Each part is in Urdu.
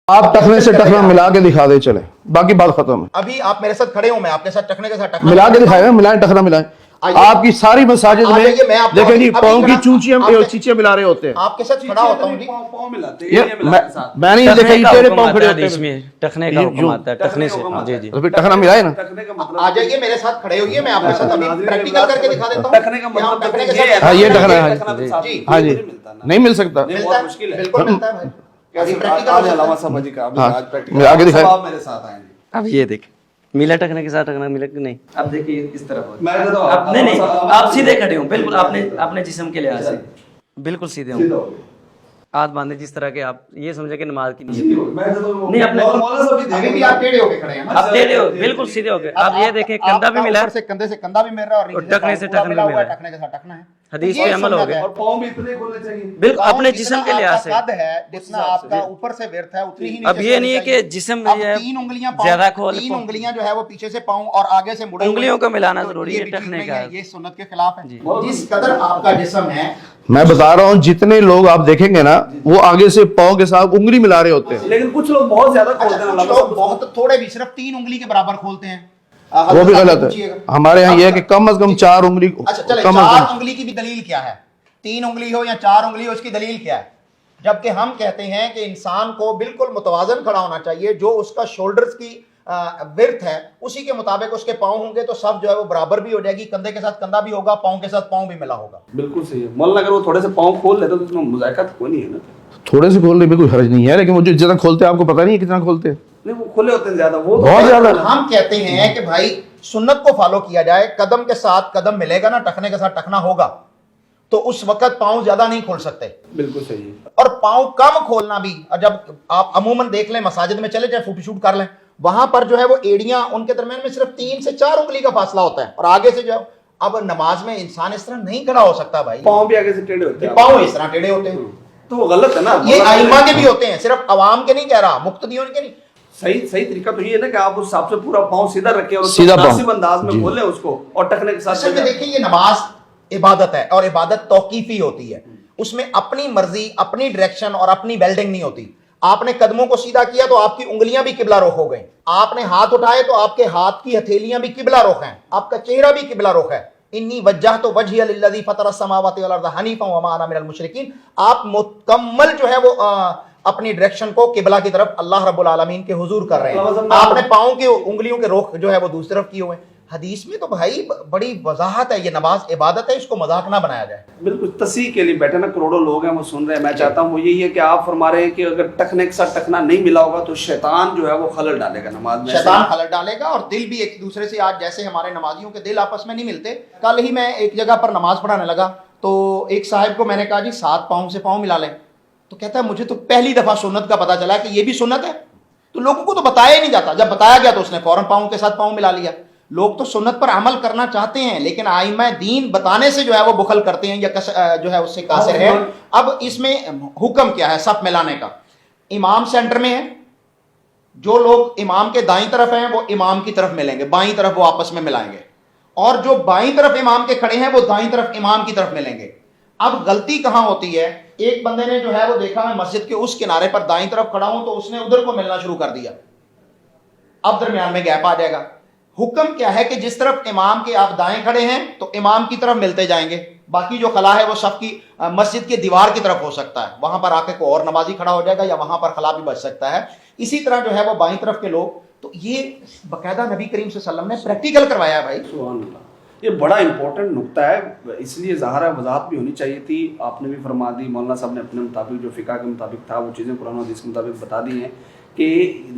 آپ ٹخنے سے ٹخنا ملا کے دکھا دے چلے، باقی بات ختم ہے. ابھی آپ میرے ساتھ کھڑے ہوں، میں آپ کے ساتھ ٹخنے کے ساتھ ٹخنا ملا کے دکھائے، ملائیں ٹخنا ملائیں. آپ کی ساری مساجد میں دیکھیں جی پاؤں کی چونچیاں ملا رہے ہوتے ہیں. آپ کے ساتھ کھڑا ہوتا ہوں جی، میں نہیں دیکھا یہ تیرے پاؤں کھڑے ہوتے ہیں. ٹخنے کا حکم آتا ہے، ٹخنے سے. جی جی تو پھر ٹخنا ملائے نا. آ جائیے میرے ساتھ کھڑے ہوئیے، میں آپ کے ساتھ ابھی پریکٹیکل کر کے دکھا دیتا ہوں. ٹخنے کا مطلب ٹخنے کے یہ ہے. ہاں یہ ٹخنا ہے. جی ہاں جی نہیں مل سکتا. ملتا ہے، بالکل ملتا ہے بھائی. ابھی پریکٹیکل ہو سکتا ہے. آگے دکھائے. میرے ساتھ آئیں گے. اب یہ دیکھ ملا ٹکنے کے ساتھ ٹکنا ملا کہ نہیں. اب دیکھیے اس طرف میں تو آپ نہیں آپ سیدھے کھڑے ہوں بالکل اپنے جسم کے لحاظ سے بالکل سیدھے ہوں. ہاتھ باندھے جس طرح کے آپ یہ سمجھے کہ نماز کی نیت نہیں اپنے ابھی بھی آپ ٹیڑھے ہو کے کھڑے ہیں نا. آپ ٹیڑھے ہو بالکل سیدھے ہو گئے. آپ یہ دیکھیں کندھا بھی ملا اوپر سے کندھے سے کندھا بھی مل رہا ہے اور ٹخنے سے ٹخنا ملا ہوا ہے. ملا ہے. ٹخنے کے ساتھ ٹخنا ہے. حدیث پہ عمل ہو گیا اور پاؤں بھی اتنے کھلنے چاہیے بالکل اپنے جسم کے لحاظ سے. قد ہے جتنا آپ کا اوپر سے ورتھ ہے اتنی ہی نیچے. اب یہ نہیں ہے کہ جسم اب جو ہے تین انگلیاں زیادہ کھول تین انگلیاں جو ہے وہ پیچھے سے پاؤں اور آگے سے مڑے انگلیوں کو ملانا ضروری ہے ٹخنے کا. یہ سنت کے خلاف ہے. جس قدر آپ کا جسم ہے میں بتا رہا ہوں جتنے لوگ آپ دیکھیں گے نا وہ آگے سے پاؤں کے ساتھ انگلی ملا رہے ہوتے ہیں. لیکن کچھ لوگ بہت زیادہ کھولتے ہیں. کچھ لوگ بہت تھوڑے بھی صرف 3 انگلی کے برابر کھولتے ہیں. وہ بھی غلط ہے. ہمارے یہاں یہ ہے کہ کم از کم 4 انگلی. اچھا چلے کم از 4 کم انگلی کی بھی دلیل کیا ہے؟ 3 انگلی ہو یا 4 انگلی ہو اس کی دلیل کیا ہے؟ جبکہ ہم کہتے ہیں کہ انسان کو بالکل متوازن کھڑا ہونا چاہیے. جو اس کا شولڈرز کی ورتھ ہے اسی کے مطابق اس کے پاؤں ہوں گے تو سب جو ہے وہ برابر بھی ہو جائے گی. کندھے کے ساتھ کندھا بھی ہوگا، پاؤں کے ساتھ پاؤں بھی ملا ہوگا. بالکل صحیح ہے. مولانا اگر وہ تھوڑے سے پاؤں کھول لیتے تو اس میں مذاکرات کوئی نہیں ہے نا. تھوڑے سے کھولنے میں کوئی حرج نہیں ہے، لیکن وہ جو جتنا کھولتے ہیں آپ کو پتہ نہیں ہے کتنا کھولتے ہیں. نہیں وہ کھلے ہوتے ہیں زیادہ. وہ بہت زیادہ. ہم کہتے ہیں کہ بھائی سنت کو فالو کیا جائے. قدم کے ساتھ قدم ملے گا نا، ٹخنے کے ساتھ ٹخنا ہوگا تو اس وقت پاؤں زیادہ نہیں کھول سکتے. بالکل صحیح ہے. اور پاؤں کم کھولنا بھی، جب آپ عموماً دیکھ لیں مساجد میں چلے جائیں فوٹو شوٹ کر لیں، وہاں پر جو ہے وہ ایڑیاں ان کے درمیان میں صرف 3 سے 4 انگلی کا فاصلہ ہوتا ہے اور آگے سے جو ہے. اب نماز میں انسان اس طرح نہیں کھڑا ہو سکتا بھائی. پاؤں بھی آگے سے ٹیڑھے ہوتے ہیں. پاؤں اس طرح ٹیڑھے ہوتے ہیں تو وہ غلط ہے نا. یہ ائمہ کے بھی ہوتے ہیں، صرف عوام کے نہیں کہہ رہا، مقتدیوں کے نہیں. صحیح طریقہ تو یہ ہے نا کہ آپ اس حساب سے پورا پاؤں سیدھا رکھیں اور سیدھا پاؤں مناسب انداز میں کھولیں اس کو اور ٹخنے کے ساتھ. اصل میں دیکھیں یہ نماز عبادت ہے اور عبادت توقیفی ہوتی ہے. اس میں اپنی مرضی، اپنی ڈائریکشن اور اپنی بیلڈنگ نہیں ہوتی. آپ نے قدموں کو سیدھا کیا تو آپ کی انگلیاں بھی قبلہ رخ ہو گئیں. آپ نے ہاتھ اٹھائے تو آپ کے ہاتھ کی ہتھیلیاں بھی قبلہ رخ ہیں. آپ کا چہرہ بھی قبلہ رخ ہے. انی وجہت وجہی للذی فطر السماوات والارض حنیفا وما انا من المشرکین. آپ مکمل جو ہے وہ اپنی ڈائریکشن کو قبلہ کی طرف اللہ رب العالمین کے حضور کر رہے ہیں. آپ نے پاؤں کے انگلیوں کے رخ جو ہے وہ دوسری طرف کیے ہوئے ہیں. حدیث میں تو بھائی بڑی وضاحت ہے. یہ نماز عبادت ہے، اس کو مذاق نہ بنایا جائے. بالکل تصحیح کے لیے بیٹھے نا کروڑوں لوگ ہیں وہ سن رہے ہیں. میں چاہتا ہوں وہ یہی ہے کہ آپ فرما رہے ہیں کہ اگر ٹخنے کے ساتھ ٹخنا نہیں ملا ہوگا تو شیطان جو ہے وہ خلل ڈالے گا نماز میں. شیطان خلل ڈالے گا اور دل بھی ایک دوسرے سے، آج جیسے ہمارے نمازیوں کے دل آپس میں نہیں ملتے. کل ہی میں ایک جگہ پر نماز پڑھانے لگا تو ایک صاحب کو میں نے کہا جی 7 پاؤں سے پاؤں ملا لیں. تو کہتا ہے مجھے تو پہلی دفعہ سنت کا پتہ چلا کہ یہ بھی سنت ہے. تو لوگوں کو تو بتایا ہی نہیں جاتا. جب بتایا گیا تو اس نے فوراً پاؤں کے ساتھ پاؤں ملا لیا. لوگ تو سنت پر عمل کرنا چاہتے ہیں لیکن ائمہ دین بتانے سے جو ہے وہ بخل کرتے ہیں یا جو ہے اس سے قاصر ہے. اب اس میں حکم کیا ہے صف ملانے کا؟ امام سینٹر میں ہے، جو لوگ امام کے دائیں طرف ہیں وہ امام کی طرف ملیں گے، بائیں طرف وہ آپس میں ملائیں گے. اور جو بائیں طرف امام کے کھڑے ہیں وہ دائیں طرف امام کی طرف ملیں گے. اب غلطی کہاں ہوتی ہے؟ ایک بندے نے جو ہے وہ دیکھا میں مسجد کے اس کنارے پر دائیں طرف کھڑا ہوں تو اس نے ادھر کو ملنا شروع کر دیا. اب درمیان میں گیپ آ جائے گا. حکم کیا ہے کہ جس طرف امام کے آپ دائیں کھڑے ہیں تو امام کی طرف ملتے جائیں گے. باقی جو خلا ہے وہ صف کی مسجد کی دیوار کی طرف ہو سکتا ہے، وہاں پر آ کے کوئی اور نمازی کھڑا ہو جائے گا یا وہاں پر خلا بھی بچ سکتا ہے. اسی طرح جو ہے وہ بائیں طرف کے لوگ. تو یہ باقاعدہ نبی کریم صلی اللہ علیہ وسلم نے پریکٹیکل کروایا ہے بھائی. سبحان اللہ. یہ بڑا امپورٹنٹ نقطہ ہے، اس لیے ظاہر ہے وضاحت بھی ہونی چاہیے تھی. آپ نے بھی فرما دی، مولانا صاحب نے اپنے مطابق جو فقہ کے مطابق تھا وہ چیزیں قرآن و حدیث کے مطابق بتا دی ہیں کہ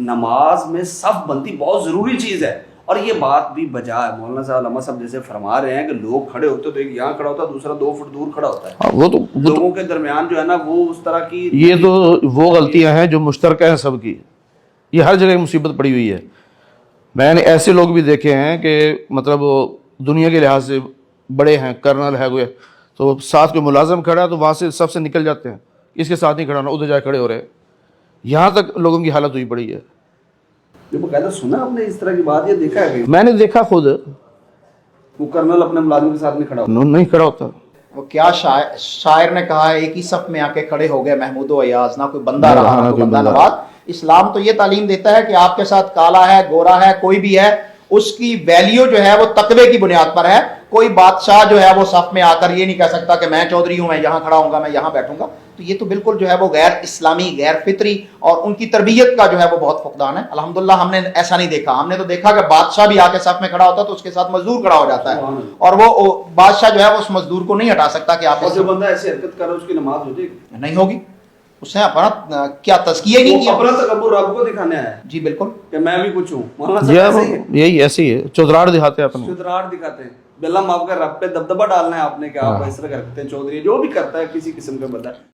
نماز میں صف بندی بہت ضروری چیز ہے. اور یہ بات بھی بجا ہے. مولانا صاحب علامہ صاحب جیسے فرما رہے ہیں کہ لوگ کھڑے ہوتے تو ایک یہاں کھڑا ہوتا ہے، دوسرا 2 فٹ دور کھڑا ہوتا ہے. وہ تو لوگوں کے درمیان جو ہے نا وہ اس طرح کی، یہ تو وہ غلطیاں ہیں جو مشترکہ ہیں سب کی. یہ ہر جگہ مصیبت پڑی ہوئی ہے. میں نے ایسے لوگ بھی دیکھے ہیں کہ مطلب دنیا کے لحاظ سے بڑے ہیں، کرنل ہے کوئی، تو ساتھ کوئی ملازم کھڑا ہے تو وہاں سے سب سے نکل جاتے ہیں، اس کے ساتھ نہیں کھڑا ہونا، ادھر جا کھڑے ہو رہے ہیں. یہاں تک لوگوں کی حالت ہوئی پڑی ہے. باقاعدہ سنا آپ نے اس طرح کی بات؟ یہ دیکھا ہے میں نے دیکھا خود. وہ کرنل اپنے ملازم کے ساتھ نہیں کھڑا ہوتا. نہیں کھڑا ہوتا. وہ کیا شاعر نے کہا ہے، ایک ہی صف میں آ کے کھڑے ہو گئے محمود و ایاز، نہ کوئی بندہ رہا نہ کوئی بندہ نواز. اسلام تو یہ تعلیم دیتا ہے کہ آپ کے ساتھ کالا ہے, گورا ہے, کوئی بھی ہے, اس کی ویلیو جو ہے وہ تقوی کی بنیاد پر ہے. کوئی بادشاہ جو ہے وہ صف میں آ کر یہ نہیں کہہ سکتا کہ میں چودھری ہوں, میں یہاں کھڑا ہوں گا, میں یہاں بیٹھوں گا. تو یہ تو بالکل جو ہے وہ غیر اسلامی, غیر فطری, اور ان کی تربیت کا جو ہے وہ بہت فقدان ہے. الحمدللہ ہم نے ایسا نہیں دیکھا. ہم نے تو دیکھا کہ بادشاہ بھی آ کے صف میں کھڑا ہوتا تو اس کے ساتھ مزدور کھڑا ہو جاتا ہے, اور وہ بادشاہ جو ہے وہ اس مزدور کو نہیں ہٹا سکتا کہ آپ اور جو بندہ ایسی حرکت کر رہا ہے اس کی نماز ہو جائے گی؟ نہیں ہوگی. اس نے اپنا کیا تزکیہ ہی نہیں کیا. اپنا تکبر رب کو دکھانے آیا ہے جی بالکل, کہ میں بھی کچھ ہوں. مولانا صاحب ایسے ہی ہے. یہی ایسی ہے, چودراڑ دکھاتے ہیں اپنے. چودراہٹ دکھاتے ہیں. بلّہ معاف کر رب پہ دبدبہ ڈالنا ہے آپ نے کہ آپ اس طرح کرتے ہیں. چودھری جو بھی کرتا ہے کسی قسم کا بندہ